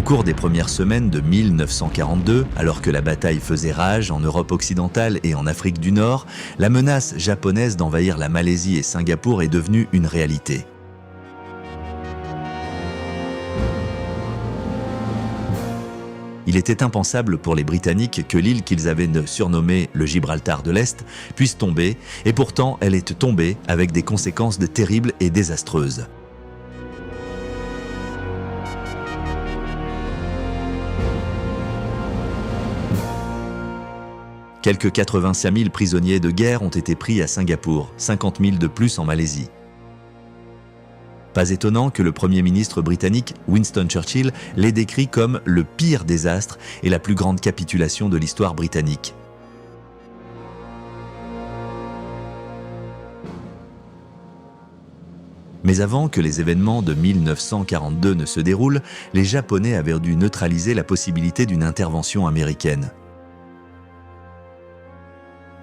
cours des premières semaines de 1942, alors que la bataille faisait rage en Europe occidentale et en Afrique du Nord, la menace japonaise d'envahir la Malaisie et Singapour est devenue une réalité. Il était impensable pour les Britanniques que l'île qu'ils avaient surnommée le Gibraltar de l'Est puisse tomber, et pourtant elle est tombée avec des conséquences terribles et désastreuses. Quelques 85 000 prisonniers de guerre ont été pris à Singapour, 50 000 de plus en Malaisie. Pas étonnant que le Premier ministre britannique Winston Churchill l'ait décrit comme le pire désastre et la plus grande capitulation de l'histoire britannique. Mais avant que les événements de 1942 ne se déroulent, les Japonais avaient dû neutraliser la possibilité d'une intervention américaine.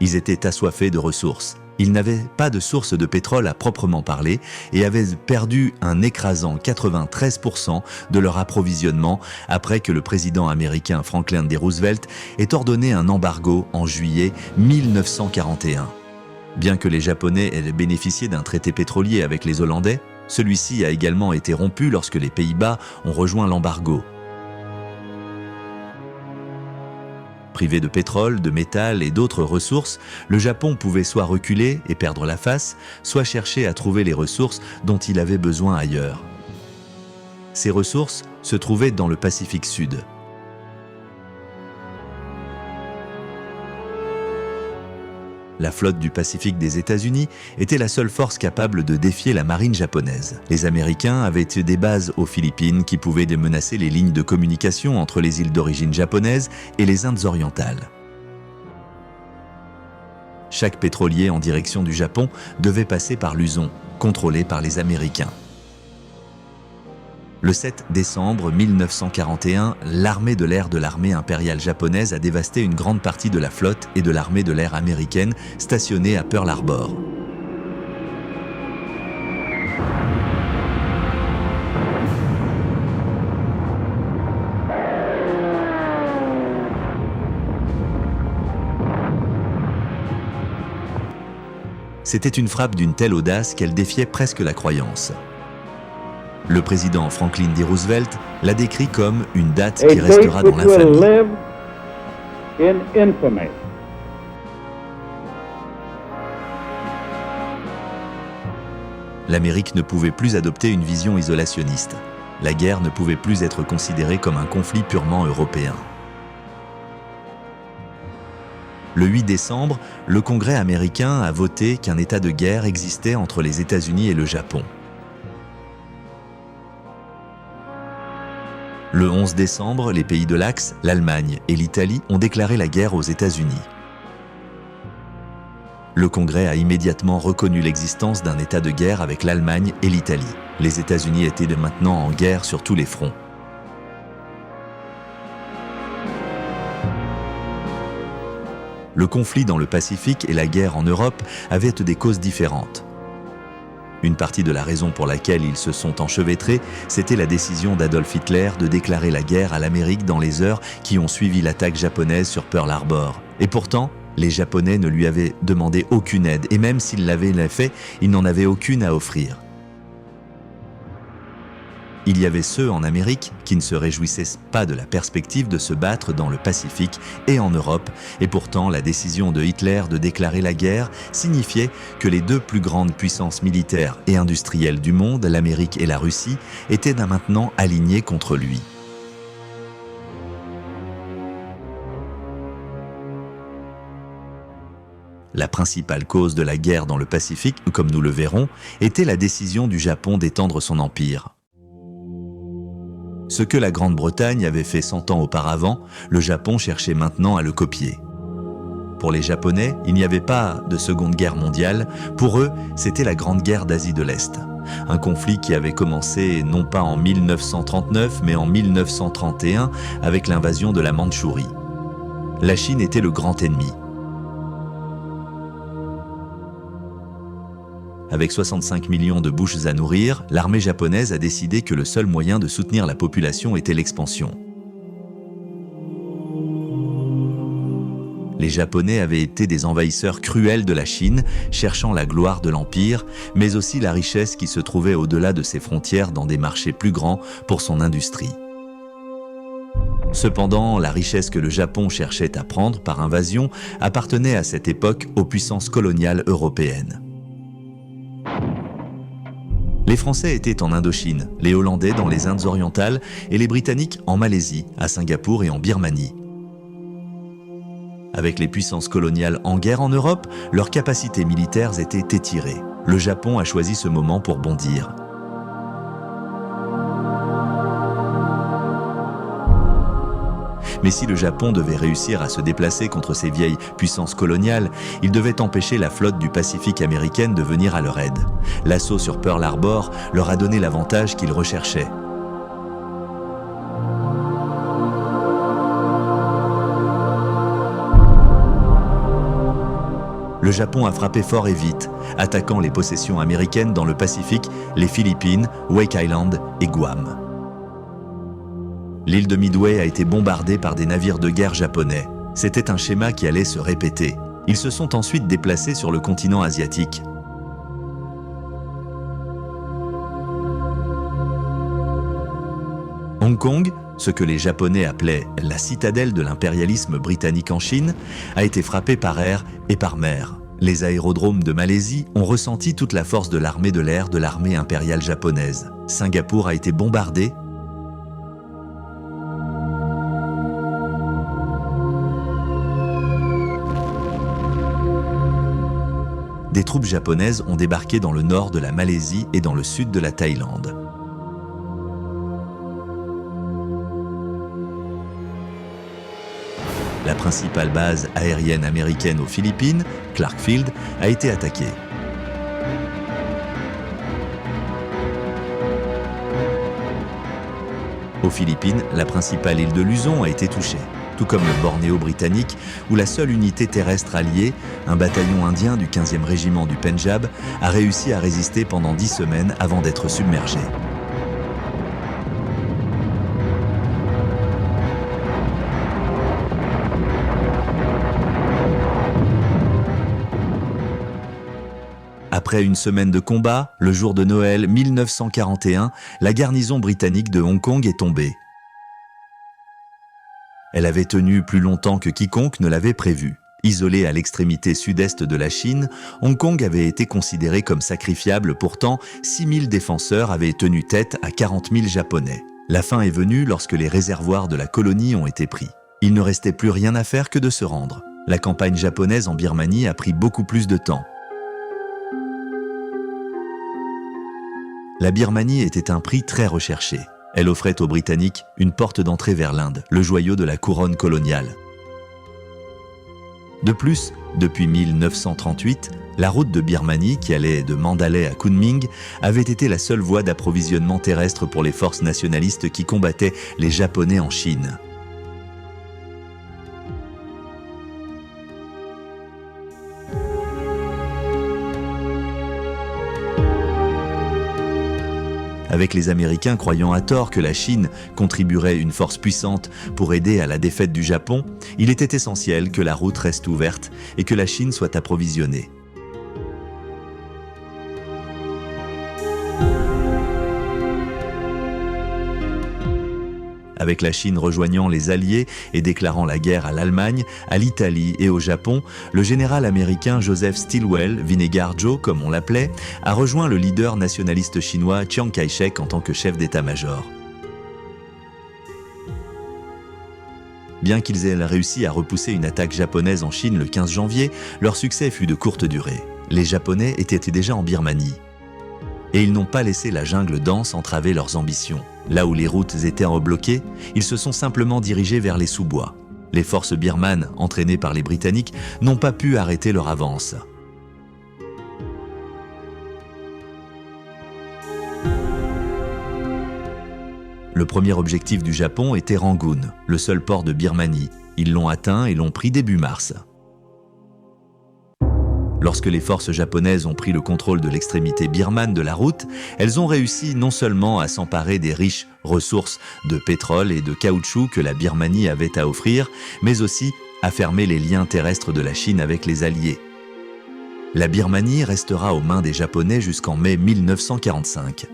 Ils étaient assoiffés de ressources. Ils n'avaient pas de source de pétrole à proprement parler et avaient perdu un écrasant 93% de leur approvisionnement après que le président américain Franklin D. Roosevelt ait ordonné un embargo en juillet 1941. Bien que les Japonais aient bénéficié d'un traité pétrolier avec les Hollandais, celui-ci a également été rompu lorsque les Pays-Bas ont rejoint l'embargo. Privé de pétrole, de métal et d'autres ressources, le Japon pouvait soit reculer et perdre la face, soit chercher à trouver les ressources dont il avait besoin ailleurs. Ces ressources se trouvaient dans le Pacifique Sud. La flotte du Pacifique des États-Unis était la seule force capable de défier la marine japonaise. Les Américains avaient des bases aux Philippines qui pouvaient menacer les lignes de communication entre les îles d'origine japonaise et les Indes orientales. Chaque pétrolier en direction du Japon devait passer par Luzon, contrôlé par les Américains. Le 7 décembre 1941, l'armée de l'air de l'armée impériale japonaise a dévasté une grande partie de la flotte et de l'armée de l'air américaine stationnée à Pearl Harbor. C'était une frappe d'une telle audace qu'elle défiait presque la croyance. Le président Franklin D. Roosevelt l'a décrit comme une date qui restera dans l'infamie. L'Amérique ne pouvait plus adopter une vision isolationniste. La guerre ne pouvait plus être considérée comme un conflit purement européen. Le 8 décembre, le Congrès américain a voté qu'un état de guerre existait entre les États-Unis et le Japon. Le 11 décembre, les pays de l'Axe, l'Allemagne et l'Italie ont déclaré la guerre aux États-Unis. Le Congrès a immédiatement reconnu l'existence d'un état de guerre avec l'Allemagne et l'Italie. Les États-Unis étaient maintenant en guerre sur tous les fronts. Le conflit dans le Pacifique et la guerre en Europe avaient des causes différentes. Une partie de la raison pour laquelle ils se sont enchevêtrés, c'était la décision d'Adolf Hitler de déclarer la guerre à l'Amérique dans les heures qui ont suivi l'attaque japonaise sur Pearl Harbor. Et pourtant, les Japonais ne lui avaient demandé aucune aide, et même s'ils l'avaient fait, ils n'en avaient aucune à offrir. Il y avait ceux en Amérique qui ne se réjouissaient pas de la perspective de se battre dans le Pacifique et en Europe, et pourtant la décision de Hitler de déclarer la guerre signifiait que les deux plus grandes puissances militaires et industrielles du monde, l'Amérique et la Russie, étaient maintenant alignées contre lui. La principale cause de la guerre dans le Pacifique, comme nous le verrons, était la décision du Japon d'étendre son empire. Ce que la Grande-Bretagne avait fait 100 ans auparavant, le Japon cherchait maintenant à le copier. Pour les Japonais, il n'y avait pas de Seconde Guerre mondiale. Pour eux, c'était la Grande Guerre d'Asie de l'Est. Un conflit qui avait commencé non pas en 1939, mais en 1931 avec l'invasion de la Mandchourie. La Chine était le grand ennemi. Avec 65 millions de bouches à nourrir, l'armée japonaise a décidé que le seul moyen de soutenir la population était l'expansion. Les Japonais avaient été des envahisseurs cruels de la Chine, cherchant la gloire de l'Empire, mais aussi la richesse qui se trouvait au-delà de ses frontières dans des marchés plus grands pour son industrie. Cependant, la richesse que le Japon cherchait à prendre par invasion appartenait à cette époque aux puissances coloniales européennes. Les Français étaient en Indochine, les Hollandais dans les Indes orientales et les Britanniques en Malaisie, à Singapour et en Birmanie. Avec les puissances coloniales en guerre en Europe, leurs capacités militaires étaient étirées. Le Japon a choisi ce moment pour bondir. Mais si le Japon devait réussir à se déplacer contre ces vieilles puissances coloniales, il devait empêcher la flotte du Pacifique américaine de venir à leur aide. L'assaut sur Pearl Harbor leur a donné l'avantage qu'ils recherchaient. Le Japon a frappé fort et vite, attaquant les possessions américaines dans le Pacifique, les Philippines, Wake Island et Guam. L'île de Midway a été bombardée par des navires de guerre japonais. C'était un schéma qui allait se répéter. Ils se sont ensuite déplacés sur le continent asiatique. Hong Kong, ce que les Japonais appelaient la citadelle de l'impérialisme britannique en Chine, a été frappé par air et par mer. Les aérodromes de Malaisie ont ressenti toute la force de l'armée de l'air de l'armée impériale japonaise. Singapour a été bombardé. Des troupes japonaises ont débarqué dans le nord de la Malaisie et dans le sud de la Thaïlande. La principale base aérienne américaine aux Philippines, Clark Field, a été attaquée. Aux Philippines, la principale île de Luzon a été touchée, tout comme le Bornéo britannique, où la seule unité terrestre alliée, un bataillon indien du 15e régiment du Pendjab, a réussi à résister pendant 10 semaines avant d'être submergé. Après une semaine de combat, le jour de Noël 1941, la garnison britannique de Hong Kong est tombée. Elle avait tenu plus longtemps que quiconque ne l'avait prévu. Isolée à l'extrémité sud-est de la Chine, Hong Kong avait été considéré comme sacrifiable. Pourtant, 6000 défenseurs avaient tenu tête à 40 000 Japonais. La fin est venue lorsque les réservoirs de la colonie ont été pris. Il ne restait plus rien à faire que de se rendre. La campagne japonaise en Birmanie a pris beaucoup plus de temps. La Birmanie était un prix très recherché. Elle offrait aux Britanniques une porte d'entrée vers l'Inde, le joyau de la couronne coloniale. De plus, depuis 1938, la route de Birmanie, qui allait de Mandalay à Kunming, avait été la seule voie d'approvisionnement terrestre pour les forces nationalistes qui combattaient les Japonais en Chine. Avec les Américains croyant à tort que la Chine contribuerait une force puissante pour aider à la défaite du Japon, il était essentiel que la route reste ouverte et que la Chine soit approvisionnée. Avec la Chine rejoignant les Alliés et déclarant la guerre à l'Allemagne, à l'Italie et au Japon, le général américain Joseph Stilwell, Vinegar Joe comme on l'appelait, a rejoint le leader nationaliste chinois Chiang Kai-shek en tant que chef d'état-major. Bien qu'ils aient réussi à repousser une attaque japonaise en Chine le 15 janvier, leur succès fut de courte durée. Les Japonais étaient déjà en Birmanie. Et ils n'ont pas laissé la jungle dense entraver leurs ambitions. Là où les routes étaient rebloquées, ils se sont simplement dirigés vers les sous-bois. Les forces birmanes, entraînées par les Britanniques, n'ont pas pu arrêter leur avance. Le premier objectif du Japon était Rangoon, le seul port de Birmanie. Ils l'ont atteint et l'ont pris début mars. Lorsque les forces japonaises ont pris le contrôle de l'extrémité birmane de la route, elles ont réussi non seulement à s'emparer des riches ressources de pétrole et de caoutchouc que la Birmanie avait à offrir, mais aussi à fermer les liens terrestres de la Chine avec les Alliés. La Birmanie restera aux mains des Japonais jusqu'en mai 1945.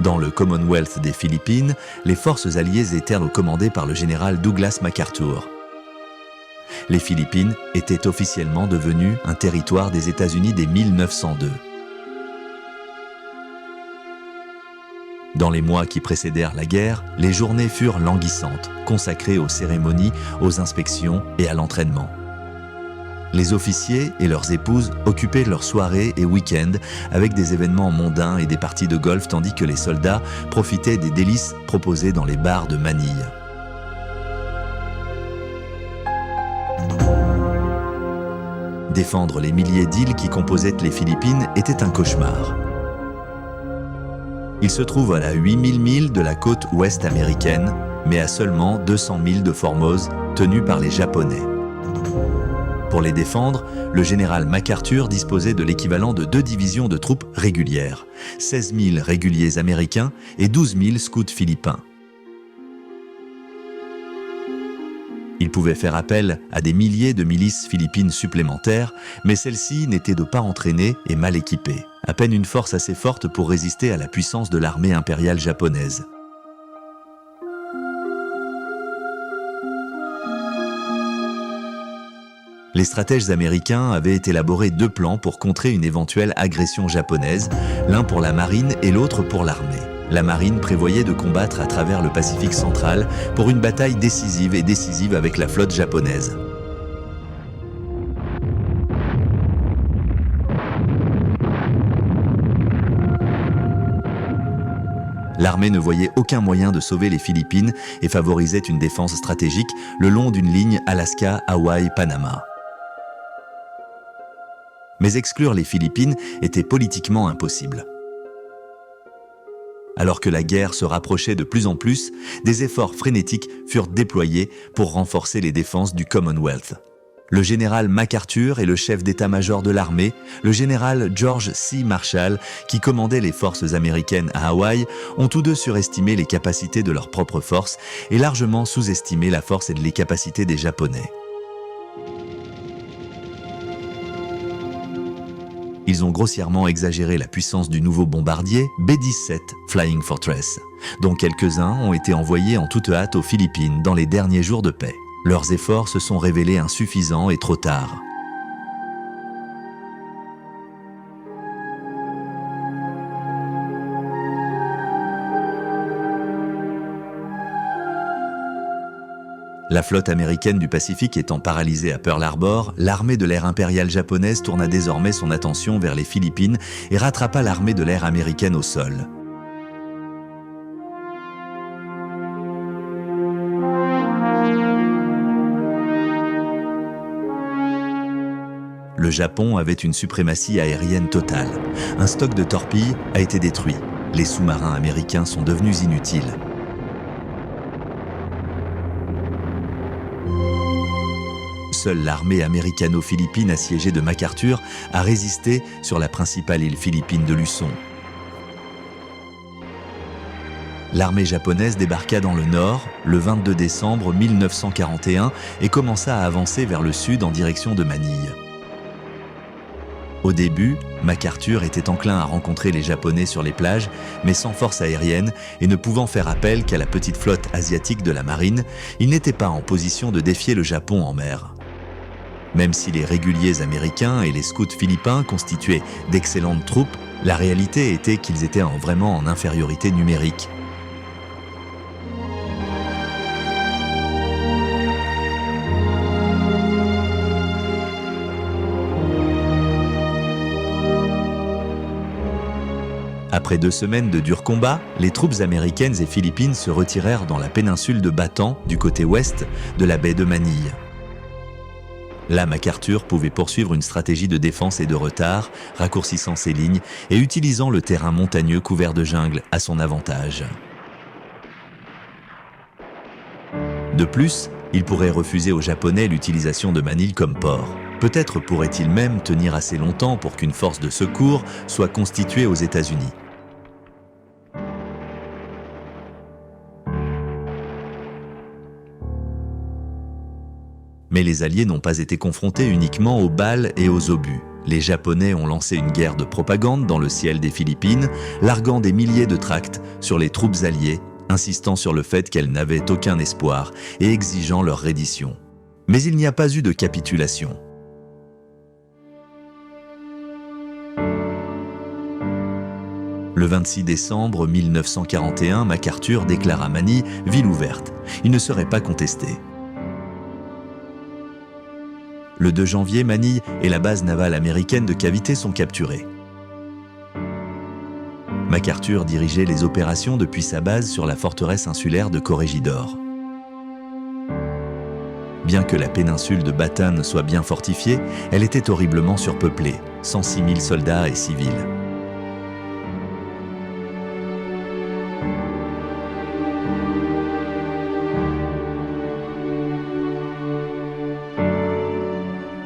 Dans le Commonwealth des Philippines, les forces alliées étaient commandées par le général Douglas MacArthur. Les Philippines étaient officiellement devenues un territoire des États-Unis dès 1902. Dans les mois qui précédèrent la guerre, les journées furent languissantes, consacrées aux cérémonies, aux inspections et à l'entraînement. Les officiers et leurs épouses occupaient leurs soirées et week-ends avec des événements mondains et des parties de golf, tandis que les soldats profitaient des délices proposées dans les bars de Manille. Défendre les milliers d'îles qui composaient les Philippines était un cauchemar. Il se trouve à 8000 milles de la côte ouest américaine, mais à seulement 200 milles de Formose, tenue par les Japonais. Pour les défendre, le général MacArthur disposait de l'équivalent de 2 divisions de troupes régulières, 16 000 réguliers américains et 12 000 scouts philippins. Il pouvait faire appel à des milliers de milices philippines supplémentaires, mais celles-ci n'étaient pas entraînées et mal équipées, à peine une force assez forte pour résister à la puissance de l'armée impériale japonaise. Les stratèges américains avaient élaboré 2 plans pour contrer une éventuelle agression japonaise, l'un pour la marine et l'autre pour l'armée. La marine prévoyait de combattre à travers le Pacifique central pour une bataille décisive avec la flotte japonaise. L'armée ne voyait aucun moyen de sauver les Philippines et favorisait une défense stratégique le long d'une ligne Alaska, Hawaï, Panama. Mais exclure les Philippines était politiquement impossible. Alors que la guerre se rapprochait de plus en plus, des efforts frénétiques furent déployés pour renforcer les défenses du Commonwealth. Le général MacArthur et le chef d'état-major de l'armée, le général George C. Marshall, qui commandait les forces américaines à Hawaï, ont tous deux surestimé les capacités de leurs propres forces et largement sous-estimé la force et les capacités des Japonais. Ils ont grossièrement exagéré la puissance du nouveau bombardier B-17 Flying Fortress, dont quelques-uns ont été envoyés en toute hâte aux Philippines dans les derniers jours de paix. Leurs efforts se sont révélés insuffisants et trop tard. La flotte américaine du Pacifique étant paralysée à Pearl Harbor, l'armée de l'air impériale japonaise tourna désormais son attention vers les Philippines et rattrapa l'armée de l'air américaine au sol. Le Japon avait une suprématie aérienne totale. Un stock de torpilles a été détruit. Les sous-marins américains sont devenus inutiles. Seule l'armée américano-philippine assiégée de MacArthur a résisté sur la principale île philippine de Luçon. L'armée japonaise débarqua dans le nord le 22 décembre 1941 et commença à avancer vers le sud en direction de Manille. Au début, MacArthur était enclin à rencontrer les Japonais sur les plages, mais sans force aérienne et ne pouvant faire appel qu'à la petite flotte asiatique de la marine, il n'était pas en position de défier le Japon en mer. Même si les réguliers américains et les scouts philippins constituaient d'excellentes troupes, la réalité était qu'ils étaient vraiment en infériorité numérique. Après 2 semaines de durs combats, les troupes américaines et philippines se retirèrent dans la péninsule de Bataan, du côté ouest de la baie de Manille. Là, MacArthur pouvait poursuivre une stratégie de défense et de retard, raccourcissant ses lignes et utilisant le terrain montagneux couvert de jungle à son avantage. De plus, Il pourrait refuser aux Japonais l'utilisation de Manille comme port. Peut-être pourrait-il même tenir assez longtemps pour qu'une force de secours soit constituée aux États-Unis. Mais les Alliés n'ont pas été confrontés uniquement aux balles et aux obus. Les Japonais ont lancé une guerre de propagande dans le ciel des Philippines, larguant des milliers de tracts sur les troupes alliées, insistant sur le fait qu'elles n'avaient aucun espoir et exigeant leur reddition. Mais il n'y a pas eu de capitulation. Le 26 décembre 1941, MacArthur déclara Manille ville ouverte. Il ne serait pas contesté. Le 2 janvier, Manille et la base navale américaine de Cavite sont capturés. MacArthur dirigeait les opérations depuis sa base sur la forteresse insulaire de Corregidor. Bien que la péninsule de Bataan soit bien fortifiée, elle était horriblement surpeuplée, 106 000 soldats et civils.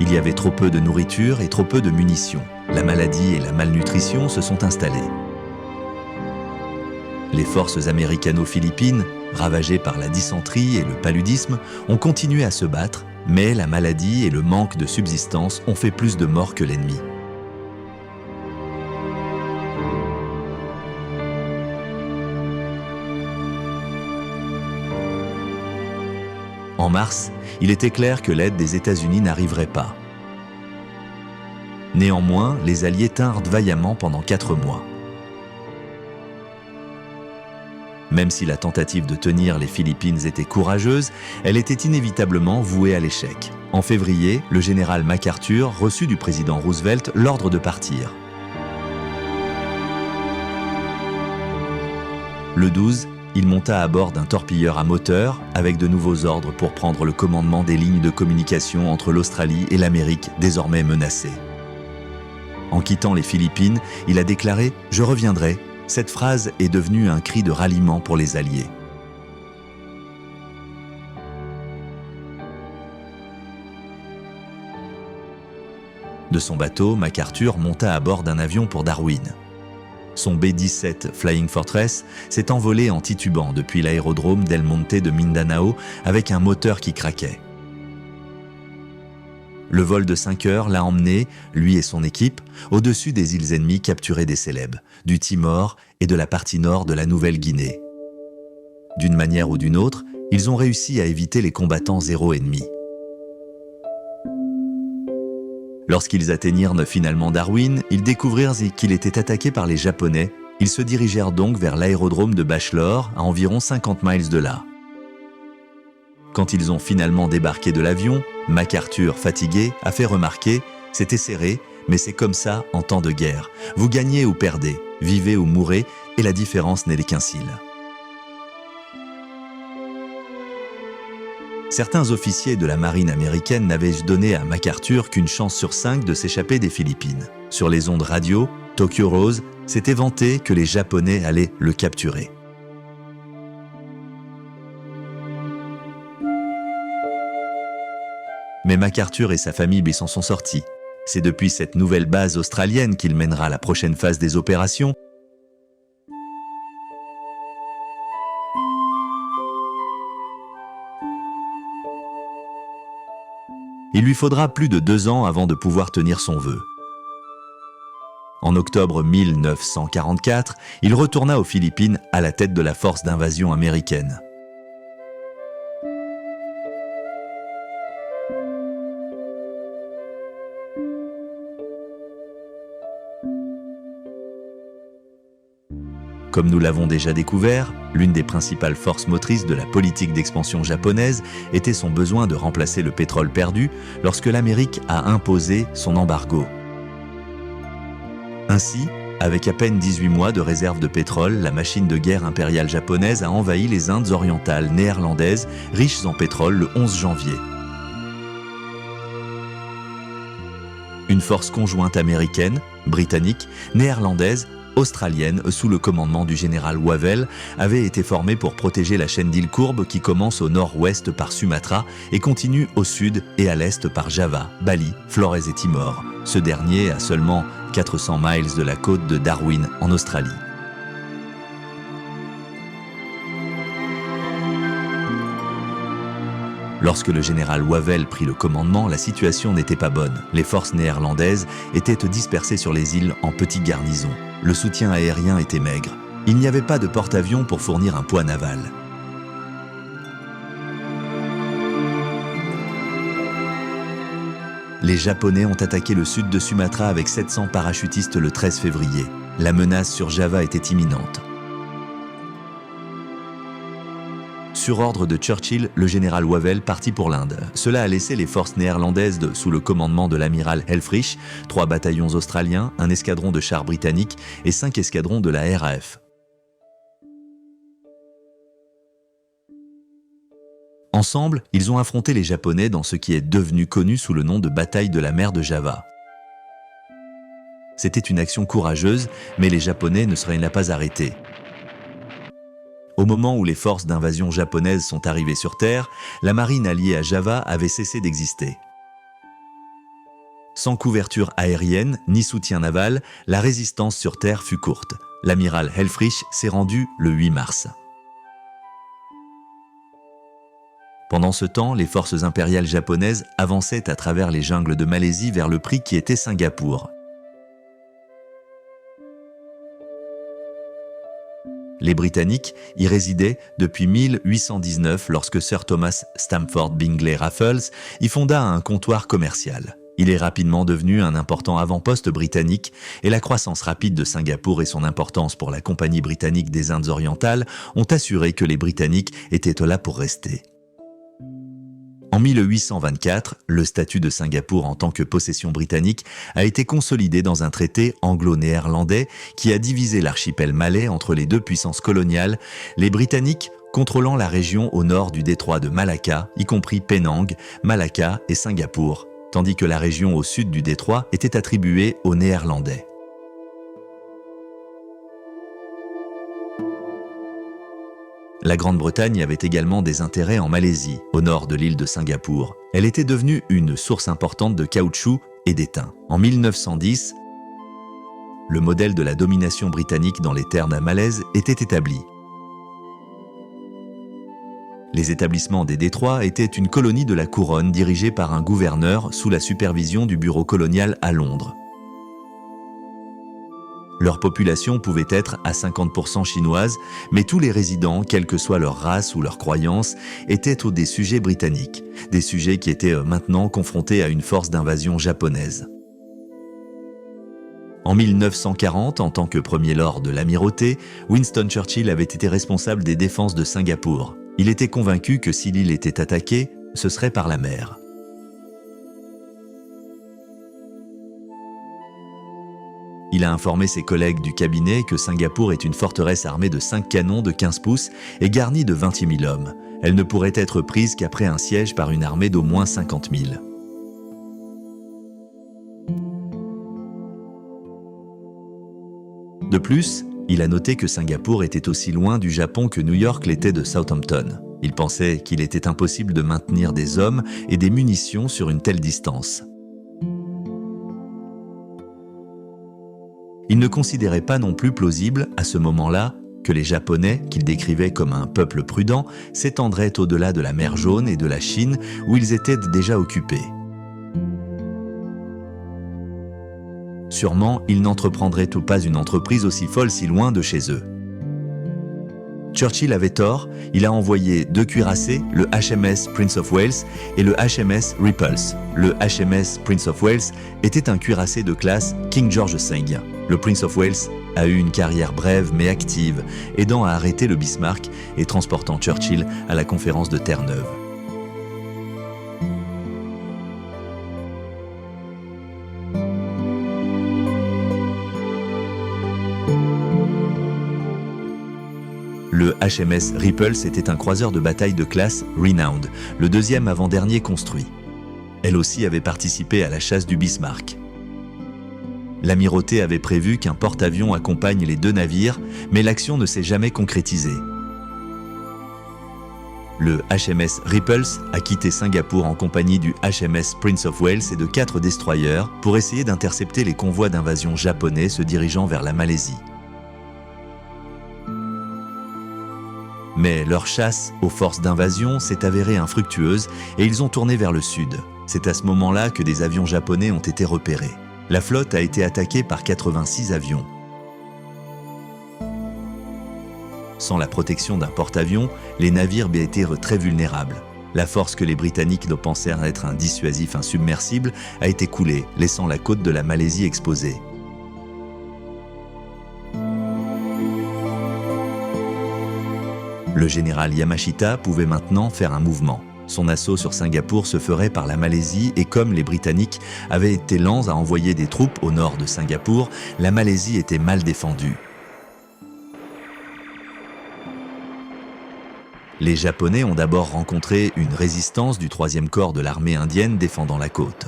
Il y avait trop peu de nourriture et trop peu de munitions. La maladie et la malnutrition se sont installées. Les forces américano-philippines, ravagées par la dysenterie et le paludisme, ont continué à se battre, mais la maladie et le manque de subsistance ont fait plus de morts que l'ennemi. En mars, il était clair que l'aide des États-Unis n'arriverait pas. Néanmoins, les Alliés tinrent vaillamment pendant 4 mois. Même si la tentative de tenir les Philippines était courageuse, elle était inévitablement vouée à l'échec. En février, le général MacArthur reçut du président Roosevelt l'ordre de partir. Le 12, il monta à bord d'un torpilleur à moteur avec de nouveaux ordres pour prendre le commandement des lignes de communication entre l'Australie et l'Amérique désormais menacées. En quittant les Philippines, il a déclaré « Je reviendrai ». Cette phrase est devenue un cri de ralliement pour les Alliés. De son bateau, MacArthur monta à bord d'un avion pour Darwin. Son B-17 Flying Fortress s'est envolé en titubant depuis l'aérodrome d'El Monte de Mindanao avec un moteur qui craquait. Le vol de 5 heures l'a emmené, lui et son équipe, au-dessus des îles ennemies capturées des Célèbes, du Timor et de la partie nord de la Nouvelle-Guinée. D'une manière ou d'une autre, ils ont réussi à éviter les combattants zéro ennemi. Lorsqu'ils atteignirent finalement Darwin, ils découvrirent qu'il était attaqué par les Japonais. Ils se dirigèrent donc vers l'aérodrome de Bachelor, à environ 50 miles de là. Quand ils ont finalement débarqué de l'avion, MacArthur, fatigué, a fait remarquer « C'était serré, mais c'est comme ça en temps de guerre. Vous gagnez ou perdez, vivez ou mourrez, et la différence n'est qu'un cil. » Certains officiers de la marine américaine n'avaient donné à MacArthur qu'une chance sur 5 de s'échapper des Philippines. Sur les ondes radio, Tokyo Rose s'était vanté que les Japonais allaient le capturer. Mais MacArthur et sa famille lui s'en sont sortis. C'est depuis cette nouvelle base australienne qu'il mènera la prochaine phase des opérations. Il lui faudra plus de 2 ans avant de pouvoir tenir son vœu. En octobre 1944, il retourna aux Philippines à la tête de la force d'invasion américaine. Comme nous l'avons déjà découvert, l'une des principales forces motrices de la politique d'expansion japonaise était son besoin de remplacer le pétrole perdu lorsque l'Amérique a imposé son embargo. Ainsi, avec à peine 18 mois de réserve de pétrole, la machine de guerre impériale japonaise a envahi les Indes orientales néerlandaises, riches en pétrole, le 11 janvier. Une force conjointe américaine, britannique, néerlandaise australienne sous le commandement du général Wavell avait été formée pour protéger la chaîne d'îles courbes qui commence au nord-ouest par Sumatra et continue au sud et à l'est par Java, Bali, Flores et Timor, ce dernier à seulement 400 miles de la côte de Darwin en Australie. Lorsque le général Wavell prit le commandement, la situation n'était pas bonne. Les forces néerlandaises étaient dispersées sur les îles en petites garnisons. Le soutien aérien était maigre. Il n'y avait pas de porte-avions pour fournir un poids naval. Les Japonais ont attaqué le sud de Sumatra avec 700 parachutistes le 13 février. La menace sur Java était imminente. Sur ordre de Churchill, le général Wavell partit pour l'Inde. Cela a laissé les forces néerlandaises sous le commandement de l'amiral Helfrich, 3 bataillons australiens, un escadron de chars britanniques et 5 escadrons de la RAF. Ensemble, ils ont affronté les Japonais dans ce qui est devenu connu sous le nom de bataille de la mer de Java. C'était une action courageuse, mais les Japonais ne seraient pas arrêtés. Au moment où les forces d'invasion japonaises sont arrivées sur Terre, la marine alliée à Java avait cessé d'exister. Sans couverture aérienne ni soutien naval, la résistance sur Terre fut courte. L'amiral Helfrich s'est rendu le 8 mars. Pendant ce temps, les forces impériales japonaises avançaient à travers les jungles de Malaisie vers le prix qui était Singapour. Les Britanniques y résidaient depuis 1819 lorsque Sir Thomas Stamford Bingley Raffles y fonda un comptoir commercial. Il est rapidement devenu un important avant-poste britannique et la croissance rapide de Singapour et son importance pour la Compagnie britannique des Indes orientales ont assuré que les Britanniques étaient là pour rester. En 1824, le statut de Singapour en tant que possession britannique a été consolidé dans un traité anglo-néerlandais qui a divisé l'archipel malais entre les 2 puissances coloniales, les Britanniques contrôlant la région au nord du détroit de Malacca, y compris Penang, Malacca et Singapour, tandis que la région au sud du détroit était attribuée aux Néerlandais. La Grande-Bretagne avait également des intérêts en Malaisie, au nord de l'île de Singapour. Elle était devenue une source importante de caoutchouc et d'étain. En 1910, le modèle de la domination britannique dans les terres malaises était établi. Les établissements des détroits étaient une colonie de la couronne dirigée par un gouverneur sous la supervision du bureau colonial à Londres. Leur population pouvait être à 50% chinoise, mais tous les résidents, quelle que soit leur race ou leur croyance, étaient des sujets britanniques, des sujets qui étaient maintenant confrontés à une force d'invasion japonaise. En 1940, en tant que premier lord de l'amirauté, Winston Churchill avait été responsable des défenses de Singapour. Il était convaincu que si l'île était attaquée, ce serait par la mer. Il a informé ses collègues du cabinet que Singapour est une forteresse armée de 5 canons de 15 pouces et garnie de 28 000 hommes. Elle ne pourrait être prise qu'après un siège par une armée d'au moins 50 000. De plus, il a noté que Singapour était aussi loin du Japon que New York l'était de Southampton. Il pensait qu'il était impossible de maintenir des hommes et des munitions sur une telle distance. Il ne considérait pas non plus plausible, à ce moment-là, que les Japonais, qu'il décrivait comme un peuple prudent, s'étendraient au-delà de la mer Jaune et de la Chine, où ils étaient déjà occupés. Sûrement, ils n'entreprendraient pas une entreprise aussi folle si loin de chez eux. Churchill avait tort, il a envoyé 2 cuirassés, le HMS Prince of Wales et le HMS Repulse. Le HMS Prince of Wales était un cuirassé de classe King George V. Le Prince of Wales a eu une carrière brève mais active, aidant à arrêter le Bismarck et transportant Churchill à la conférence de Terre-Neuve. Le HMS Repulse était un croiseur de bataille de classe Renowned, le 2e avant-dernier construit. Elle aussi avait participé à la chasse du Bismarck. L'amirauté avait prévu qu'un porte-avions accompagne les deux navires, mais l'action ne s'est jamais concrétisée. Le HMS Ripples a quitté Singapour en compagnie du HMS Prince of Wales et de 4 destroyers pour essayer d'intercepter les convois d'invasion japonais se dirigeant vers la Malaisie. Mais leur chasse aux forces d'invasion s'est avérée infructueuse et ils ont tourné vers le sud. C'est à ce moment-là que des avions japonais ont été repérés. La flotte a été attaquée par 86 avions. Sans la protection d'un porte-avions, les navires étaient très vulnérables. La force que les Britanniques pensèrent être un dissuasif insubmersible a été coulée, laissant la côte de la Malaisie exposée. Le général Yamashita pouvait maintenant faire un mouvement. Son assaut sur Singapour se ferait par la Malaisie et comme les Britanniques avaient été lents à envoyer des troupes au nord de Singapour, la Malaisie était mal défendue. Les Japonais ont d'abord rencontré une résistance du 3e corps de l'armée indienne défendant la côte.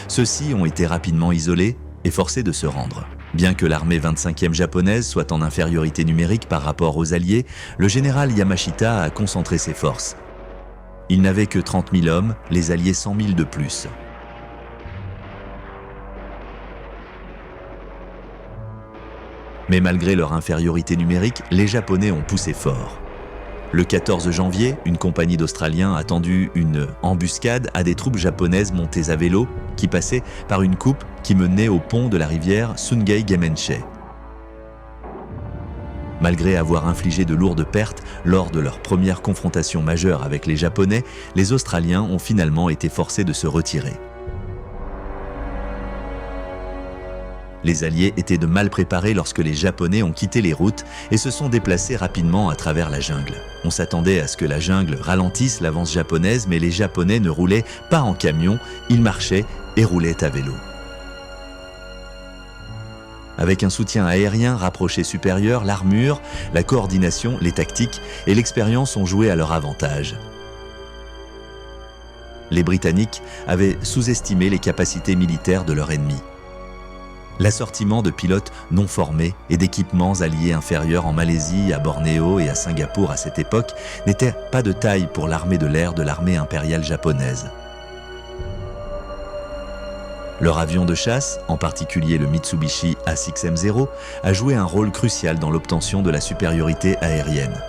Ceux-ci ont été rapidement isolés et forcés de se rendre. Bien que l'armée 25e japonaise soit en infériorité numérique par rapport aux Alliés, le général Yamashita a concentré ses forces. Il n'avait que 30 000 hommes, les Alliés 100 000 de plus. Mais malgré leur infériorité numérique, les Japonais ont poussé fort. Le 14 janvier, une compagnie d'Australiens a tendu une embuscade à des troupes japonaises montées à vélo qui passaient par une coupe qui menait au pont de la rivière Sungei-Gemenche. Malgré avoir infligé de lourdes pertes lors de leur première confrontation majeure avec les Japonais, les Australiens ont finalement été forcés de se retirer. Les Alliés étaient de mal préparés lorsque les Japonais ont quitté les routes et se sont déplacés rapidement à travers la jungle. On s'attendait à ce que la jungle ralentisse l'avance japonaise, mais les Japonais ne roulaient pas en camion, ils marchaient et roulaient à vélo. Avec un soutien aérien rapproché supérieur, l'armure, la coordination, les tactiques et l'expérience ont joué à leur avantage. Les Britanniques avaient sous-estimé les capacités militaires de leur ennemi. L'assortiment de pilotes non formés et d'équipements alliés inférieurs en Malaisie, à Bornéo et à Singapour à cette époque n'était pas de taille pour l'armée de l'air de l'armée impériale japonaise. Leur avion de chasse, en particulier le Mitsubishi A6M0, a joué un rôle crucial dans l'obtention de la supériorité aérienne.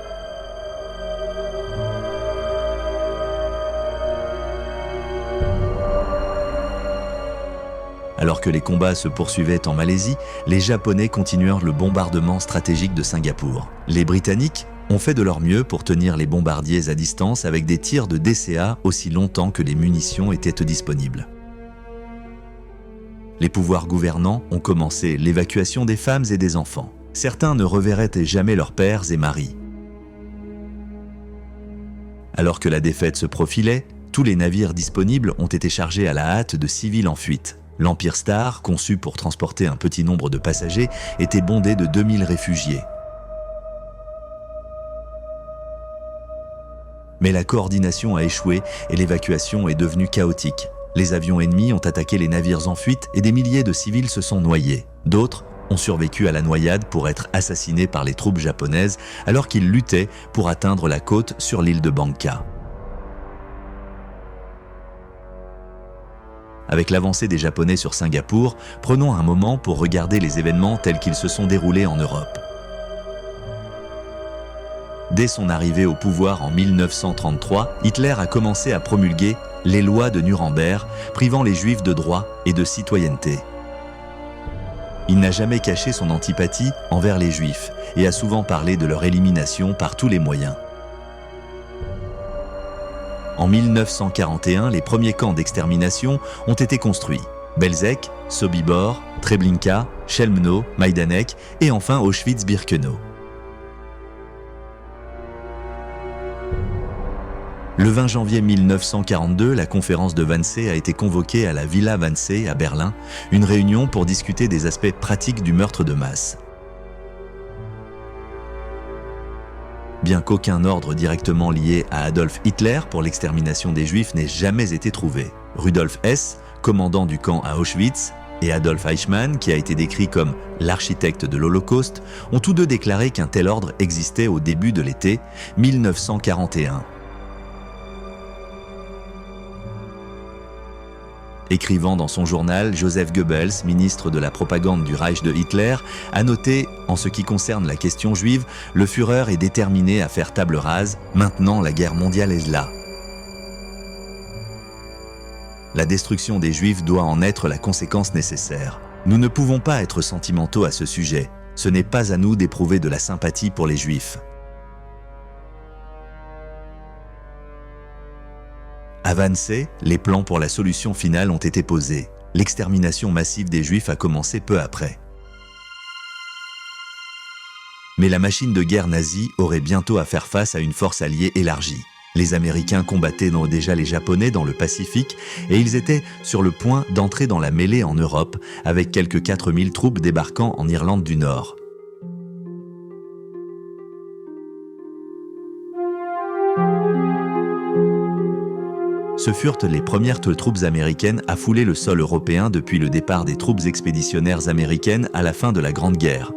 Alors que les combats se poursuivaient en Malaisie, les Japonais continuèrent le bombardement stratégique de Singapour. Les Britanniques ont fait de leur mieux pour tenir les bombardiers à distance avec des tirs de DCA aussi longtemps que les munitions étaient disponibles. Les pouvoirs gouvernants ont commencé l'évacuation des femmes et des enfants. Certains ne reverraient jamais leurs pères et maris. Alors que la défaite se profilait, tous les navires disponibles ont été chargés à la hâte de civils en fuite. L'Empire Star, conçu pour transporter un petit nombre de passagers, était bondé de 2000 réfugiés. Mais la coordination a échoué et l'évacuation est devenue chaotique. Les avions ennemis ont attaqué les navires en fuite et des milliers de civils se sont noyés. D'autres ont survécu à la noyade pour être assassinés par les troupes japonaises alors qu'ils luttaient pour atteindre la côte sur l'île de Bangka. Avec l'avancée des Japonais sur Singapour, prenons un moment pour regarder les événements tels qu'ils se sont déroulés en Europe. Dès son arrivée au pouvoir en 1933, Hitler a commencé à promulguer les lois de Nuremberg, privant les Juifs de droits et de citoyenneté. Il n'a jamais caché son antipathie envers les Juifs et a souvent parlé de leur élimination par tous les moyens. En 1941, les premiers camps d'extermination ont été construits. Belzec, Sobibor, Treblinka, Chelmno, Majdanek et enfin Auschwitz-Birkenau. Le 20 janvier 1942, la conférence de Wannsee a été convoquée à la Villa Wannsee à Berlin, une réunion pour discuter des aspects pratiques du meurtre de masse. Bien qu'aucun ordre directement lié à Adolf Hitler pour l'extermination des Juifs n'ait jamais été trouvé. Rudolf Hess, commandant du camp à Auschwitz, et Adolf Eichmann, qui a été décrit comme l'architecte de l'Holocauste, ont tous deux déclaré qu'un tel ordre existait au début de l'été 1941. Écrivant dans son journal, Joseph Goebbels, ministre de la propagande du Reich de Hitler, a noté, en ce qui concerne la question juive, le Führer est déterminé à faire table rase, maintenant la guerre mondiale est là. La destruction des Juifs doit en être la conséquence nécessaire. Nous ne pouvons pas être sentimentaux à ce sujet. Ce n'est pas à nous d'éprouver de la sympathie pour les Juifs. À Wannsee, les plans pour la solution finale ont été posés. L'extermination massive des Juifs a commencé peu après. Mais la machine de guerre nazie aurait bientôt à faire face à une force alliée élargie. Les Américains combattaient déjà les Japonais dans le Pacifique et ils étaient sur le point d'entrer dans la mêlée en Europe avec quelques 4000 troupes débarquant en Irlande du Nord. Ce furent les premières troupes américaines à fouler le sol européen depuis le départ des troupes expéditionnaires américaines à la fin de la Grande Guerre.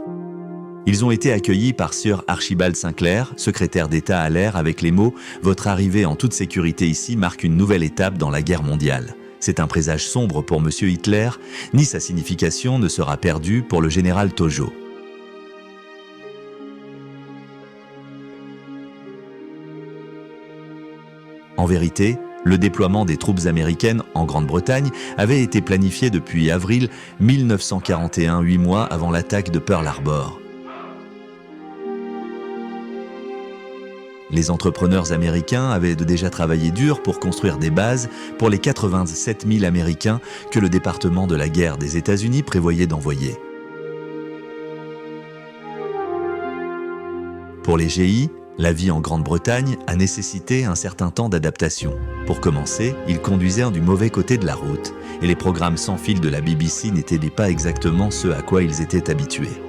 Ils ont été accueillis par Sir Archibald Sinclair, secrétaire d'État à l'air, avec les mots « Votre arrivée en toute sécurité ici marque une nouvelle étape dans la guerre mondiale. C'est un présage sombre pour M. Hitler, ni sa signification ne sera perdue pour le général Tojo. » En vérité, le déploiement des troupes américaines en Grande-Bretagne avait été planifié depuis avril 1941, 8 mois avant l'attaque de Pearl Harbor. Les entrepreneurs américains avaient déjà travaillé dur pour construire des bases pour les 87 000 Américains que le département de la guerre des États-Unis prévoyait d'envoyer. Pour les GI, la vie en Grande-Bretagne a nécessité un certain temps d'adaptation. Pour commencer, ils conduisaient du mauvais côté de la route et les programmes sans fil de la BBC n'étaient pas exactement ceux à quoi ils étaient habitués.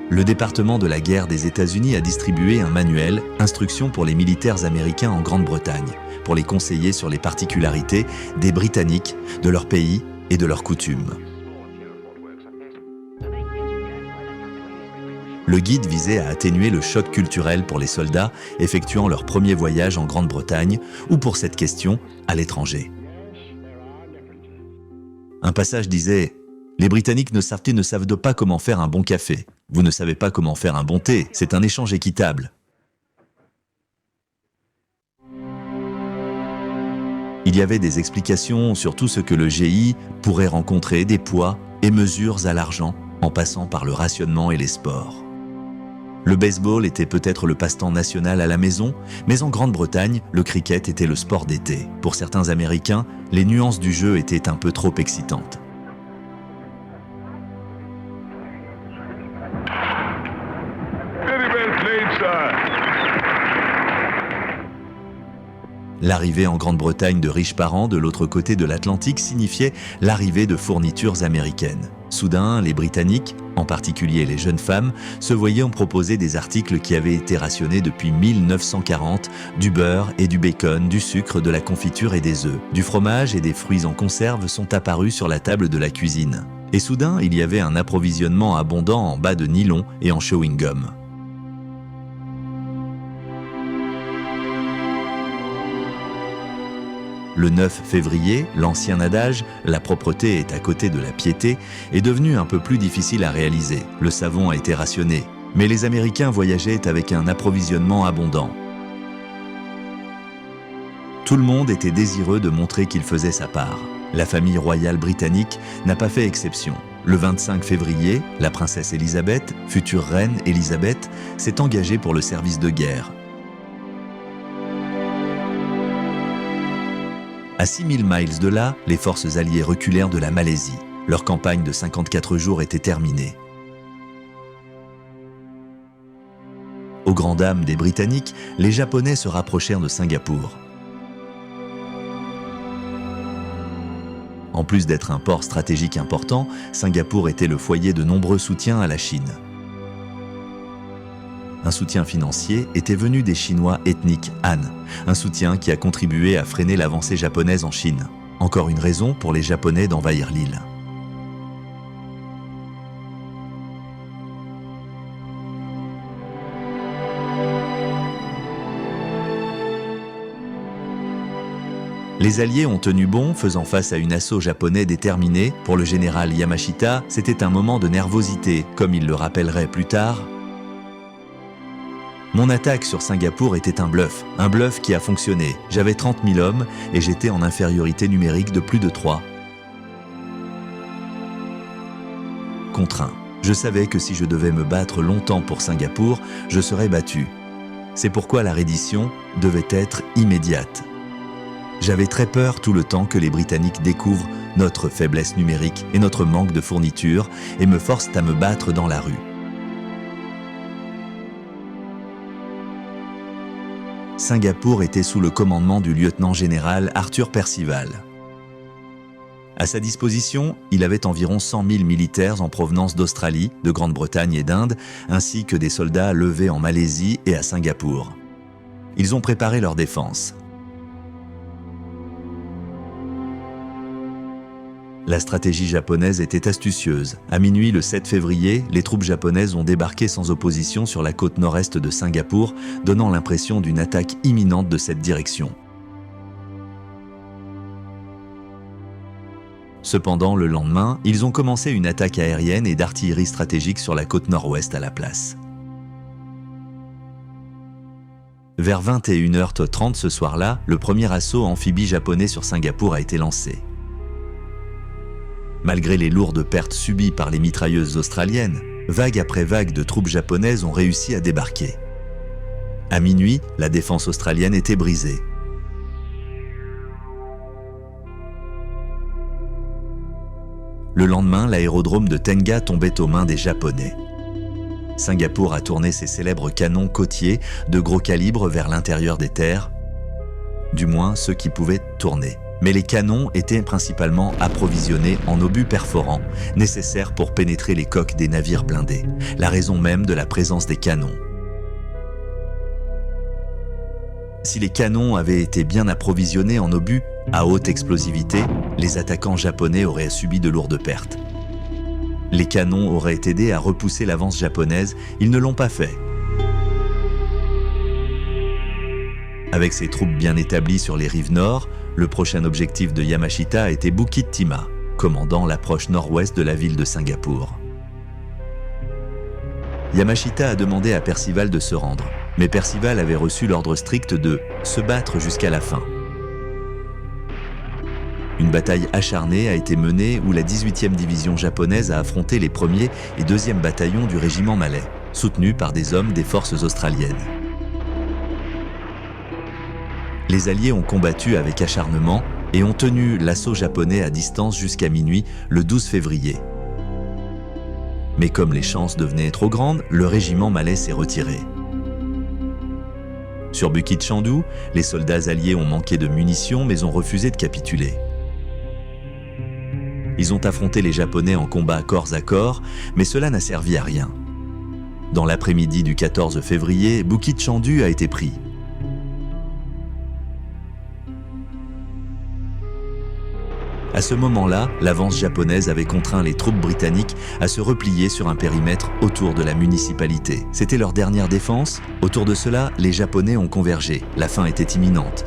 Le département de la guerre des États-Unis a distribué un manuel, Instructions pour les militaires américains en Grande-Bretagne, pour les conseiller sur les particularités des Britanniques, de leur pays et de leurs coutumes. Le guide visait à atténuer le choc culturel pour les soldats effectuant leur premier voyage en Grande-Bretagne ou pour cette question, à l'étranger. Un passage disait « Les Britanniques ne savent pas comment faire un bon café. Vous ne savez pas comment faire un bon thé. C'est un échange équitable. » Il y avait des explications sur tout ce que le GI pourrait rencontrer, des poids et mesures à l'argent, en passant par le rationnement et les sports. Le baseball était peut-être le passe-temps national à la maison, mais en Grande-Bretagne, le cricket était le sport d'été. Pour certains Américains, les nuances du jeu étaient un peu trop excitantes. L'arrivée en Grande-Bretagne de riches parents de l'autre côté de l'Atlantique signifiait l'arrivée de fournitures américaines. Soudain, les Britanniques, en particulier les jeunes femmes, se voyaient proposer des articles qui avaient été rationnés depuis 1940, du beurre et du bacon, du sucre, de la confiture et des œufs. Du fromage et des fruits en conserve sont apparus sur la table de la cuisine. Et soudain, il y avait un approvisionnement abondant en bas de nylon et en chewing-gum. Le 9 février, l'ancien adage « la propreté est à côté de la piété » est devenu un peu plus difficile à réaliser. Le savon a été rationné, mais les Américains voyageaient avec un approvisionnement abondant. Tout le monde était désireux de montrer qu'il faisait sa part. La famille royale britannique n'a pas fait exception. Le 25 février, la princesse Élisabeth, future reine Élisabeth, s'est engagée pour le service de guerre. À 6000 miles de là, les forces alliées reculèrent de la Malaisie. Leur campagne de 54 jours était terminée. Aux grandes dames des Britanniques, les Japonais se rapprochèrent de Singapour. En plus d'être un port stratégique important, Singapour était le foyer de nombreux soutiens à la Chine. Un soutien financier était venu des Chinois ethniques Han, un soutien qui a contribué à freiner l'avancée japonaise en Chine. Encore une raison pour les Japonais d'envahir l'île. Les Alliés ont tenu bon, faisant face à une assaut japonais déterminé. Pour le général Yamashita, c'était un moment de nervosité, comme il le rappellerait plus tard. Mon attaque sur Singapour était un bluff qui a fonctionné. J'avais 30 000 hommes et j'étais en infériorité numérique de plus de 3 contre 1. Je savais que si je devais me battre longtemps pour Singapour, je serais battu. C'est pourquoi la reddition devait être immédiate. J'avais très peur tout le temps que les Britanniques découvrent notre faiblesse numérique et notre manque de fournitures et me forcent à me battre dans la rue. Singapour était sous le commandement du lieutenant-général Arthur Percival. À sa disposition, il avait environ 100 000 militaires en provenance d'Australie, de Grande-Bretagne et d'Inde, ainsi que des soldats levés en Malaisie et à Singapour. Ils ont préparé leur défense. La stratégie japonaise était astucieuse. À minuit le 7 février, les troupes japonaises ont débarqué sans opposition sur la côte nord-est de Singapour, donnant l'impression d'une attaque imminente de cette direction. Cependant, le lendemain, ils ont commencé une attaque aérienne et d'artillerie stratégique sur la côte nord-ouest à la place. Vers 21h30 ce soir-là, le premier assaut amphibie japonais sur Singapour a été lancé. Malgré les lourdes pertes subies par les mitrailleuses australiennes, vague après vague de troupes japonaises ont réussi à débarquer. À minuit, la défense australienne était brisée. Le lendemain, l'aérodrome de Tenga tombait aux mains des Japonais. Singapour a tourné ses célèbres canons côtiers de gros calibre vers l'intérieur des terres, du moins ceux qui pouvaient tourner. Mais les canons étaient principalement approvisionnés en obus perforants, nécessaires pour pénétrer les coques des navires blindés, la raison même de la présence des canons. Si les canons avaient été bien approvisionnés en obus à haute explosivité, les attaquants japonais auraient subi de lourdes pertes. Les canons auraient aidé à repousser l'avance japonaise, ils ne l'ont pas fait. Avec ses troupes bien établies sur les rives nord, le prochain objectif de Yamashita a été Bukit Timah, commandant l'approche nord-ouest de la ville de Singapour. Yamashita a demandé à Percival de se rendre, mais Percival avait reçu l'ordre strict de se battre jusqu'à la fin. Une bataille acharnée a été menée où la 18e division japonaise a affronté les 1er et 2e bataillons du régiment malais, soutenus par des hommes des forces australiennes. Les Alliés ont combattu avec acharnement et ont tenu l'assaut japonais à distance jusqu'à minuit le 12 février. Mais comme les chances devenaient trop grandes, le régiment malais s'est retiré. Sur Bukit Chandu, les soldats alliés ont manqué de munitions mais ont refusé de capituler. Ils ont affronté les Japonais en combat corps à corps, mais cela n'a servi à rien. Dans l'après-midi du 14 février, Bukit Chandu a été pris. À ce moment-là, l'avance japonaise avait contraint les troupes britanniques à se replier sur un périmètre autour de la municipalité. C'était leur dernière défense. Autour de cela, les Japonais ont convergé. La fin était imminente.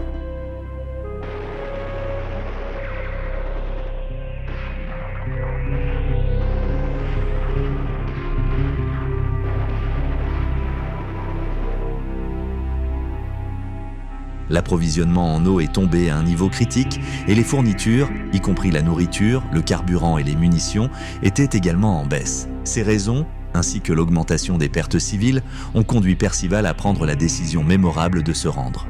L'approvisionnement en eau est tombé à un niveau critique et les fournitures, y compris la nourriture, le carburant et les munitions, étaient également en baisse. Ces raisons, ainsi que l'augmentation des pertes civiles, ont conduit Percival à prendre la décision mémorable de se rendre.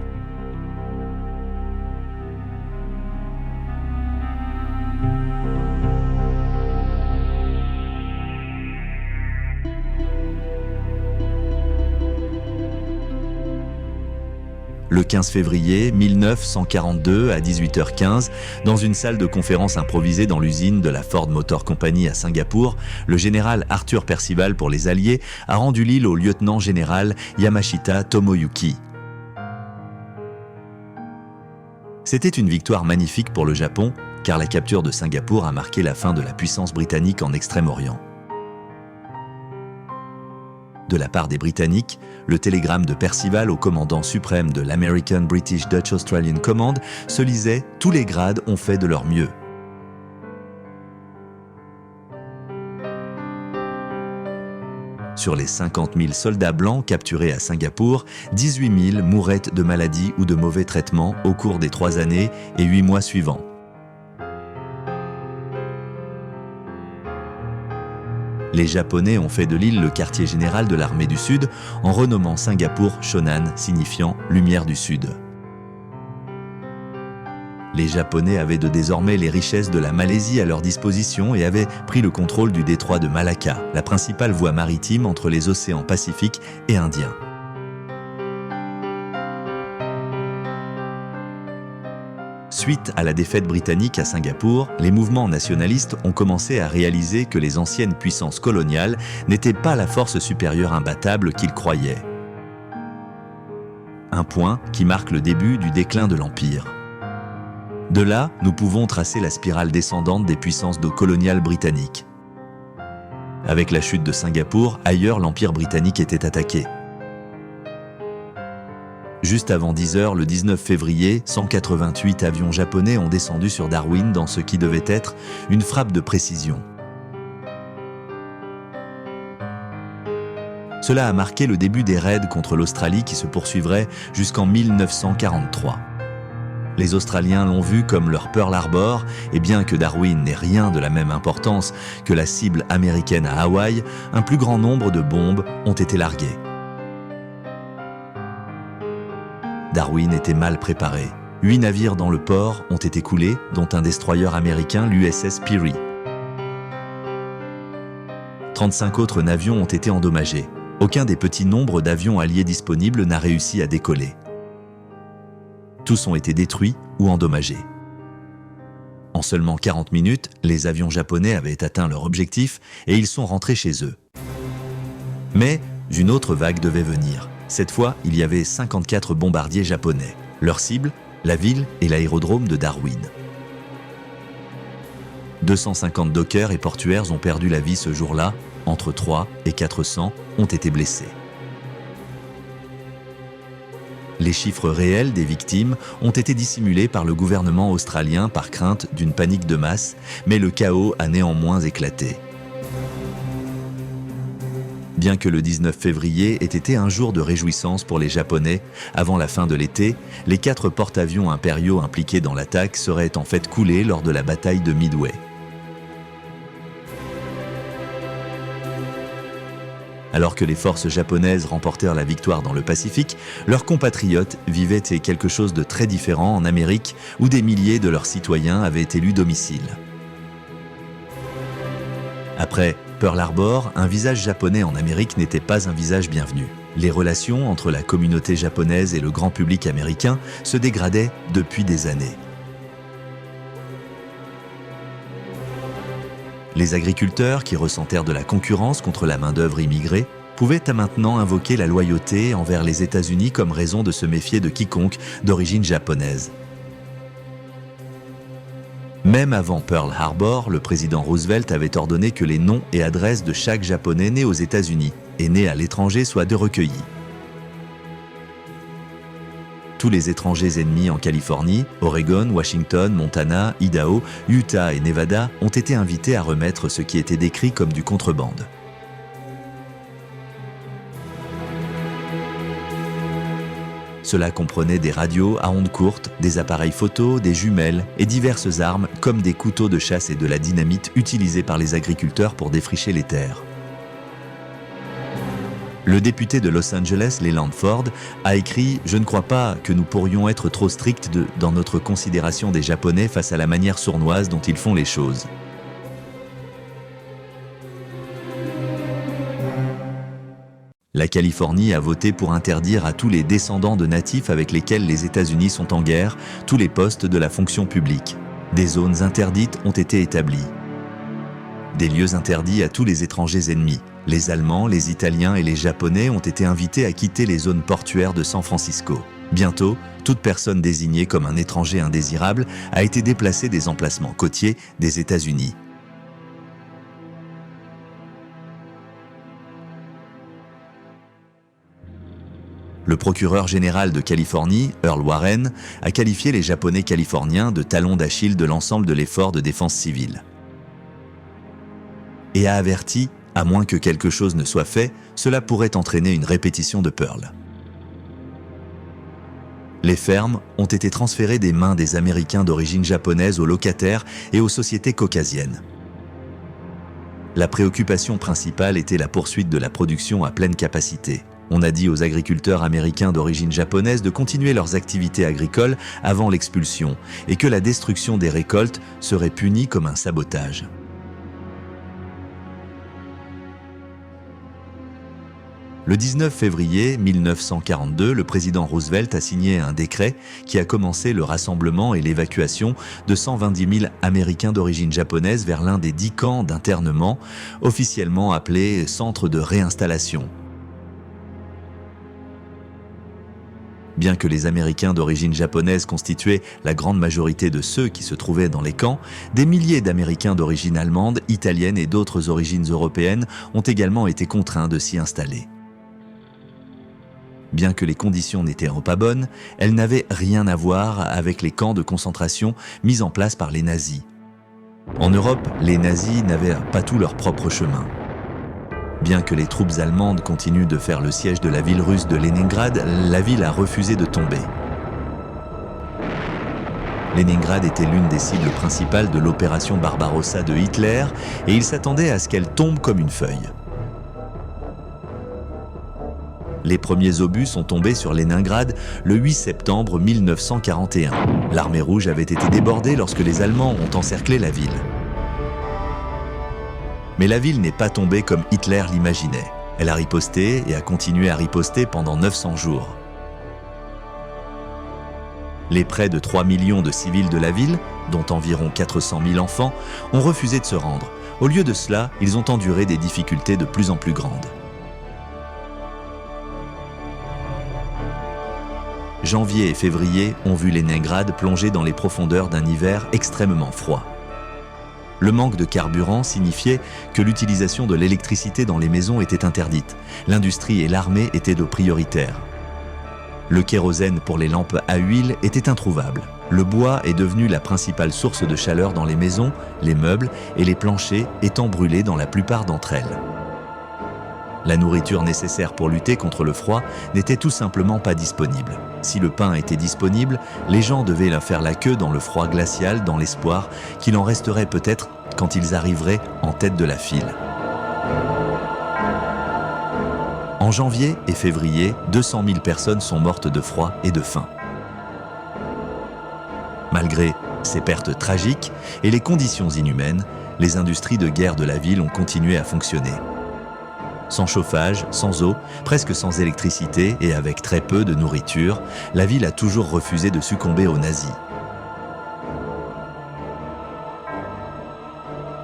Le 15 février 1942 à 18h15, dans une salle de conférence improvisée dans l'usine de la Ford Motor Company à Singapour, le général Arthur Percival pour les Alliés a rendu l'île au lieutenant-général Yamashita Tomoyuki. C'était une victoire magnifique pour le Japon, car la capture de Singapour a marqué la fin de la puissance britannique en Extrême-Orient. De la part des Britanniques, le télégramme de Percival au commandant suprême de l'American British Dutch Australian Command se lisait « Tous les grades ont fait de leur mieux ». Sur les 50 000 soldats blancs capturés à Singapour, 18 000 mouraient de maladies ou de mauvais traitements au cours des 3 années et 8 mois suivants. Les Japonais ont fait de l'île le quartier général de l'armée du Sud en renommant Singapour Shonan, signifiant « lumière du Sud ». Les Japonais avaient de désormais les richesses de la Malaisie à leur disposition et avaient pris le contrôle du détroit de Malacca, la principale voie maritime entre les océans Pacifique et Indien. Suite à la défaite britannique à Singapour, les mouvements nationalistes ont commencé à réaliser que les anciennes puissances coloniales n'étaient pas la force supérieure imbattable qu'ils croyaient. Un point qui marque le début du déclin de l'Empire. De là, nous pouvons tracer la spirale descendante des puissances coloniales britanniques. Avec la chute de Singapour, ailleurs l'Empire britannique était attaqué. Juste avant 10 heures, le 19 février, 188 avions japonais ont descendu sur Darwin dans ce qui devait être une frappe de précision. Cela a marqué le début des raids contre l'Australie qui se poursuivraient jusqu'en 1943. Les Australiens l'ont vu comme leur Pearl Harbor, et bien que Darwin n'ait rien de la même importance que la cible américaine à Hawaï, un plus grand nombre de bombes ont été larguées. Darwin était mal préparé. 8 navires dans le port ont été coulés, dont un destroyer américain, l'USS Peary. 35 autres navires ont été endommagés. Aucun des petits nombres d'avions alliés disponibles n'a réussi à décoller. Tous ont été détruits ou endommagés. En seulement 40 minutes, les avions japonais avaient atteint leur objectif et ils sont rentrés chez eux. Mais une autre vague devait venir. Cette fois, il y avait 54 bombardiers japonais. Leur cible, la ville et l'aérodrome de Darwin. 250 dockers et portuaires ont perdu la vie ce jour-là, entre 3 et 400 ont été blessés. Les chiffres réels des victimes ont été dissimulés par le gouvernement australien par crainte d'une panique de masse, mais le chaos a néanmoins éclaté. Bien que le 19 février ait été un jour de réjouissance pour les Japonais, avant la fin de l'été, les 4 porte-avions impériaux impliqués dans l'attaque seraient en fait coulés lors de la bataille de Midway. Alors que les forces japonaises remportèrent la victoire dans le Pacifique, leurs compatriotes vivaient quelque chose de très différent en Amérique où des milliers de leurs citoyens avaient élu domicile. Après Pearl Harbor, un visage japonais en Amérique n'était pas un visage bienvenu. Les relations entre la communauté japonaise et le grand public américain se dégradaient depuis des années. Les agriculteurs, qui ressentèrent de la concurrence contre la main-d'œuvre immigrée, pouvaient à maintenant invoquer la loyauté envers les États-Unis comme raison de se méfier de quiconque d'origine japonaise. Même avant Pearl Harbor, le président Roosevelt avait ordonné que les noms et adresses de chaque Japonais né aux États-Unis et né à l'étranger soient recueillis. Tous les étrangers ennemis en Californie, Oregon, Washington, Montana, Idaho, Utah et Nevada ont été invités à remettre ce qui était décrit comme du contrebande. Cela comprenait des radios à ondes courtes, des appareils photo, des jumelles et diverses armes comme des couteaux de chasse et de la dynamite utilisés par les agriculteurs pour défricher les terres. Le député de Los Angeles, Leland Ford, a écrit « Je ne crois pas que nous pourrions être trop stricts dans notre considération des Japonais face à la manière sournoise dont ils font les choses. » La Californie a voté pour interdire à tous les descendants de natifs avec lesquels les États-Unis sont en guerre tous les postes de la fonction publique. Des zones interdites ont été établies. Des lieux interdits à tous les étrangers ennemis. Les Allemands, les Italiens et les Japonais ont été invités à quitter les zones portuaires de San Francisco. Bientôt, toute personne désignée comme un étranger indésirable a été déplacée des emplacements côtiers des États-Unis. Le procureur général de Californie, Earl Warren, a qualifié les Japonais californiens de talons d'Achille de l'ensemble de l'effort de défense civile. Et a averti, à moins que quelque chose ne soit fait, cela pourrait entraîner une répétition de Pearl. Les fermes ont été transférées des mains des Américains d'origine japonaise aux locataires et aux sociétés caucasiennes. La préoccupation principale était la poursuite de la production à pleine capacité. On a dit aux agriculteurs américains d'origine japonaise de continuer leurs activités agricoles avant l'expulsion et que la destruction des récoltes serait punie comme un sabotage. Le 19 février 1942, le président Roosevelt a signé un décret qui a commencé le rassemblement et l'évacuation de 120 000 Américains d'origine japonaise vers l'un des 10 camps d'internement, officiellement appelés centres de réinstallation. Bien que les Américains d'origine japonaise constituaient la grande majorité de ceux qui se trouvaient dans les camps, des milliers d'Américains d'origine allemande, italienne et d'autres origines européennes ont également été contraints de s'y installer. Bien que les conditions n'étaient pas bonnes, elles n'avaient rien à voir avec les camps de concentration mis en place par les nazis. En Europe, les nazis n'avaient pas tout leur propre chemin. Bien que les troupes allemandes continuent de faire le siège de la ville russe de Leningrad, la ville a refusé de tomber. Leningrad était l'une des cibles principales de l'opération Barbarossa de Hitler et il s'attendait à ce qu'elle tombe comme une feuille. Les premiers obus sont tombés sur Leningrad le 8 septembre 1941. L'armée rouge avait été débordée lorsque les Allemands ont encerclé la ville. Mais la ville n'est pas tombée comme Hitler l'imaginait. Elle a riposté et a continué à riposter pendant 900 jours. Les près de 3 millions de civils de la ville, dont environ 400 000 enfants, ont refusé de se rendre. Au lieu de cela, ils ont enduré des difficultés de plus en plus grandes. Janvier et février ont vu Leningrad plonger dans les profondeurs d'un hiver extrêmement froid. Le manque de carburant signifiait que l'utilisation de l'électricité dans les maisons était interdite. L'industrie et l'armée étaient de prioritaires. Le kérosène pour les lampes à huile était introuvable. Le bois est devenu la principale source de chaleur dans les maisons, les meubles et les planchers étant brûlés dans la plupart d'entre elles. La nourriture nécessaire pour lutter contre le froid n'était tout simplement pas disponible. Si le pain était disponible, les gens devaient faire la queue dans le froid glacial dans l'espoir qu'il en resterait peut-être quand ils arriveraient en tête de la file. En janvier et février, 200 000 personnes sont mortes de froid et de faim. Malgré ces pertes tragiques et les conditions inhumaines, les industries de guerre de la ville ont continué à fonctionner. Sans chauffage, sans eau, presque sans électricité et avec très peu de nourriture, la ville a toujours refusé de succomber aux nazis.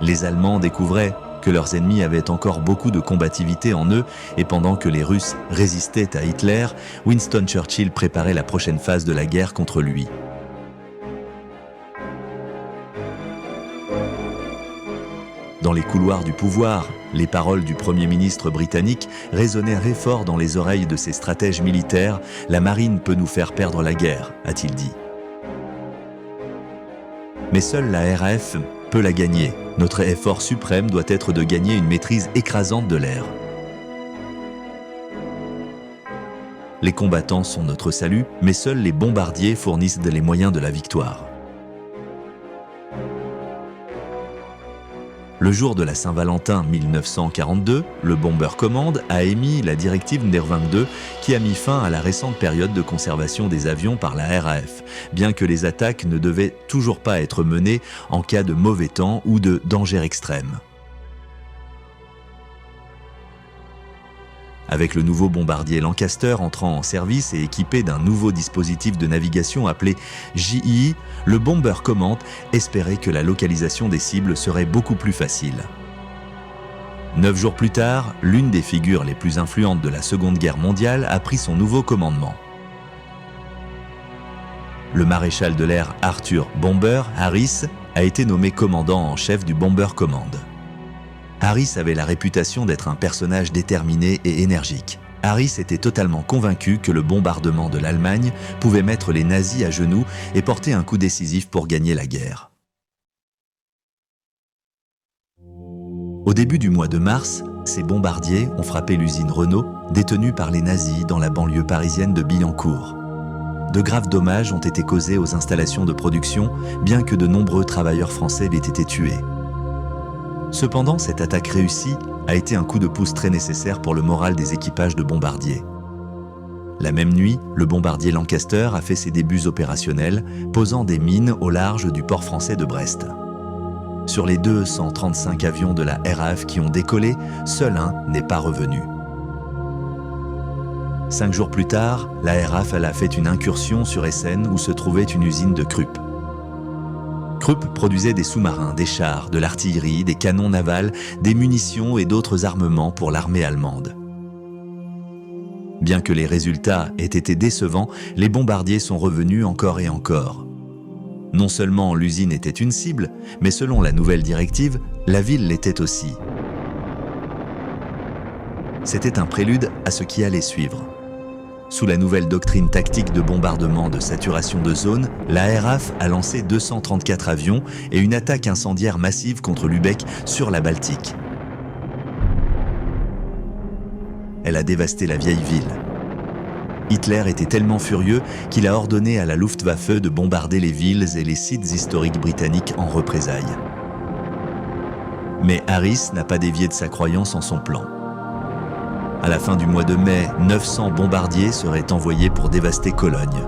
Les Allemands découvraient que leurs ennemis avaient encore beaucoup de combativité en eux et pendant que les Russes résistaient à Hitler, Winston Churchill préparait la prochaine phase de la guerre contre lui. Dans les couloirs du pouvoir, les paroles du Premier ministre britannique résonnaient très fort dans les oreilles de ses stratèges militaires. « La marine peut nous faire perdre la guerre », a-t-il dit. Mais seule la RAF peut la gagner. Notre effort suprême doit être de gagner une maîtrise écrasante de l'air. Les combattants sont notre salut, mais seuls les bombardiers fournissent les moyens de la victoire. Le jour de la Saint-Valentin 1942, le Bomber Command a émis la directive NER 22 qui a mis fin à la récente période de conservation des avions par la RAF, bien que les attaques ne devaient toujours pas être menées en cas de mauvais temps ou de danger extrême. Avec le nouveau bombardier Lancaster entrant en service et équipé d'un nouveau dispositif de navigation appelé JI, le Bomber Command espérait que la localisation des cibles serait beaucoup plus facile. 9 jours plus tard, l'une des figures les plus influentes de la Seconde Guerre mondiale a pris son nouveau commandement. le maréchal de l'air Arthur Bomber Harris a été nommé commandant en chef du Bomber Command. Harris avait la réputation d'être un personnage déterminé et énergique. Harris était totalement convaincu que le bombardement de l'Allemagne pouvait mettre les nazis à genoux et porter un coup décisif pour gagner la guerre. Au début du mois de mars, ces bombardiers ont frappé l'usine Renault, détenue par les nazis dans la banlieue parisienne de Billancourt. De graves dommages ont été causés aux installations de production, bien que de nombreux travailleurs français aient été tués. Cependant, cette attaque réussie a été un coup de pouce très nécessaire pour le moral des équipages de bombardiers. La même nuit, le bombardier Lancaster a fait ses débuts opérationnels, posant des mines au large du port français de Brest. Sur les 235 avions de la RAF qui ont décollé, seul un n'est pas revenu. 5 jours plus tard, la RAF a fait une incursion sur Essen où se trouvait une usine de Krupp. Krupp produisait des sous-marins, des chars, de l'artillerie, des canons navals, des munitions et d'autres armements pour l'armée allemande. Bien que les résultats aient été décevants, les bombardiers sont revenus encore et encore. Non seulement l'usine était une cible, mais selon la nouvelle directive, la ville l'était aussi. C'était un prélude à ce qui allait suivre. Sous la nouvelle doctrine tactique de bombardement de saturation de zone, la RAF a lancé 234 avions et une attaque incendiaire massive contre Lübeck sur la Baltique. Elle a dévasté la vieille ville. Hitler était tellement furieux qu'il a ordonné à la Luftwaffe de bombarder les villes et les sites historiques britanniques en représailles. Mais Harris n'a pas dévié de sa croyance en son plan. À la fin du mois de mai, 900 bombardiers seraient envoyés pour dévaster Cologne.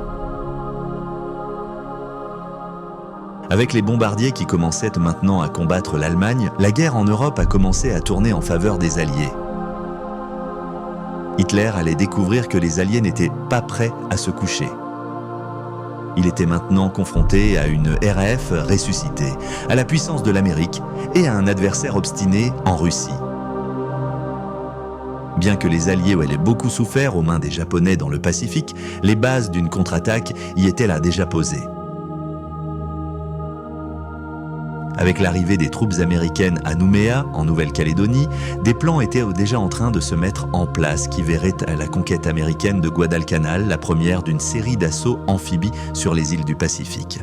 Avec les bombardiers qui commençaient maintenant à combattre l'Allemagne, la guerre en Europe a commencé à tourner en faveur des Alliés. Hitler allait découvrir que les Alliés n'étaient pas prêts à se coucher. Il était maintenant confronté à une RAF ressuscitée, à la puissance de l'Amérique et à un adversaire obstiné en Russie. Bien que les Alliés aient beaucoup souffert aux mains des Japonais dans le Pacifique, les bases d'une contre-attaque y étaient là déjà posées. Avec l'arrivée des troupes américaines à Nouméa, en Nouvelle-Calédonie, des plans étaient déjà en train de se mettre en place qui verraient à la conquête américaine de Guadalcanal la première d'une série d'assauts amphibies sur les îles du Pacifique.